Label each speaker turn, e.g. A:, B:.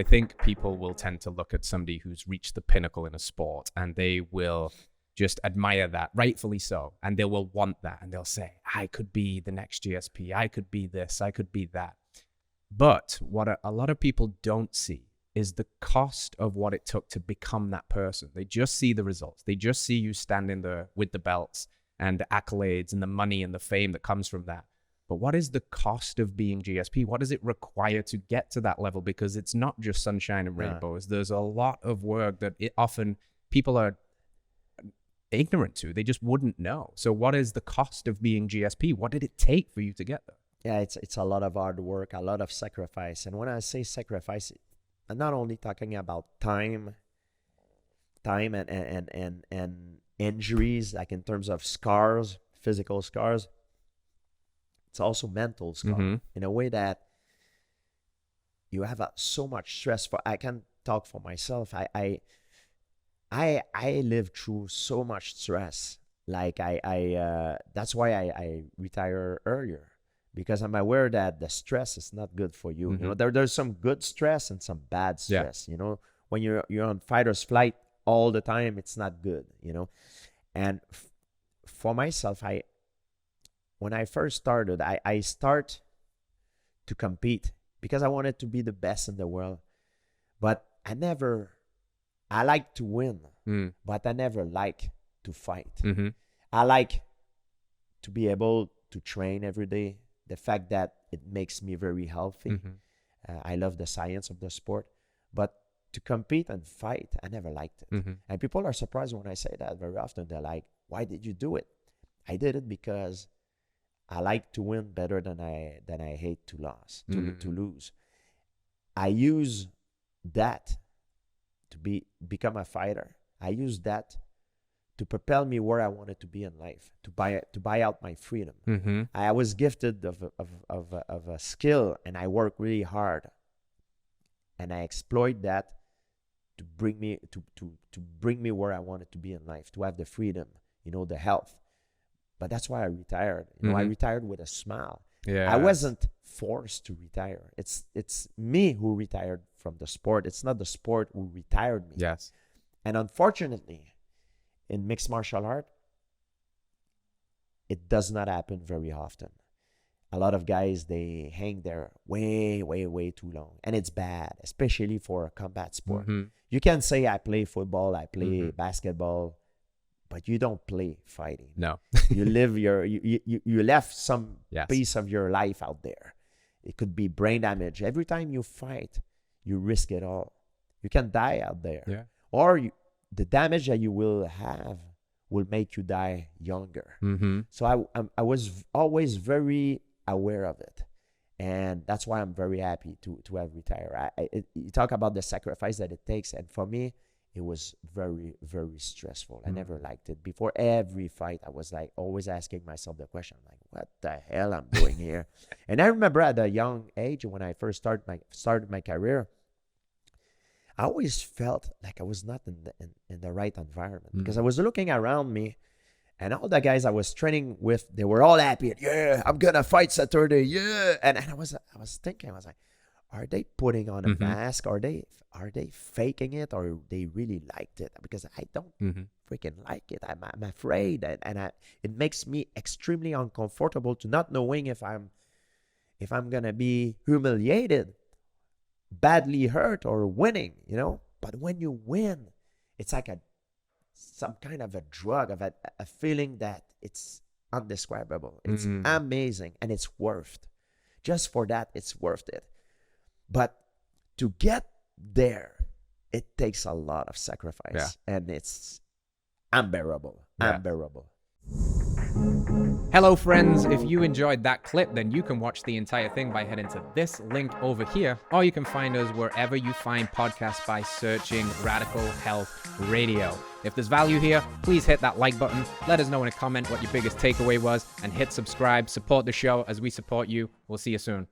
A: I think people will tend to look at somebody who's reached the pinnacle in a sport and they will just admire that, rightfully so. And they will want that. And they'll say, I could be the next GSP. I could be this. I could be that. But what a lot of people don't see is the cost of what it took to become that person. They just see the results. They just see you standing there with the belts and the accolades and the money and the fame that comes from that. But what is the cost of being GSP? What does it require to get to that level? Because it's not just sunshine and rainbows. There's a lot of work that often people are ignorant to. They just wouldn't know. So what is the cost of being GSP? What did it take for you to get there?
B: Yeah, it's a lot of hard work, a lot of sacrifice. And when I say sacrifice, I'm not only talking about time and injuries, like in terms of scars, physical scars. It's also mental scar in a way that you have so much stress. I can talk for myself. I lived through so much stress. Like that's why I retire earlier, because I'm aware that the stress is not good for you. You know, there's some good stress and some bad stress. You know, when you're on fighter's flight all the time, it's not good. You know, and for myself, when I first started, I start to compete because I wanted to be the best in the world, but I like to win, but I never like to fight. I like to be able to train every day. The fact that it makes me very healthy. I love the science of the sport, but to compete and fight, I never liked it. And people are surprised when I say that very often. They're like, why did you do it? I did it because I like to win better than I hate to lose. I use that to become a fighter. I use that to propel me where I wanted to be in life, to buy out my freedom. I was gifted of a skill, and I work really hard, and I exploit that to bring me where I wanted to be in life, to have the freedom, you know, the health. But that's why I retired. You know, I retired with a smile. I wasn't forced to retire. It's me who retired from the sport. It's not the sport who retired me.
A: Yes.
B: And unfortunately, in mixed martial art, it does not happen very often. A lot of guys, they hang there way, way, way too long. And it's bad, especially for a combat sport. You can say, I play football, I play basketball, but you don't play fighting.
A: No.
B: You live you left some piece of your life out there. It could be brain damage. Every time you fight, you risk it all. You can die out there.
A: Yeah.
B: Or the damage that you will have will make you die younger. So I was always very aware of it. And that's why I'm very happy to have retired. You talk about the sacrifice that it takes. And for me, it was very, very stressful. I never liked it. Before every fight, I was like always asking myself the question, like, what the hell I'm doing here? And I remember at a young age, when I first started my career, I always felt like I was not in the right environment, because I was looking around me, and all the guys I was training with, they were all happy. Yeah, I'm gonna fight Saturday. Yeah, and I was thinking, I was like, are they putting on a mask? Are they faking it, or they really liked it? Because I don't freaking like it. I'm afraid, and it makes me extremely uncomfortable to not knowing if I'm gonna be humiliated, badly hurt, or winning. You know. But when you win, it's like some kind of a drug, of a feeling that it's indescribable. It's amazing, and it's worth. Just for that, it's worth it. But to get there, it takes a lot of sacrifice, and it's unbearable.
A: Hello friends, if you enjoyed that clip, then you can watch the entire thing by heading to this link over here, or you can find us wherever you find podcasts by searching Radical Health Radio. If there's value here, please hit that like button, let us know in a comment what your biggest takeaway was, and hit subscribe. Support the show as we support you. We'll see you soon.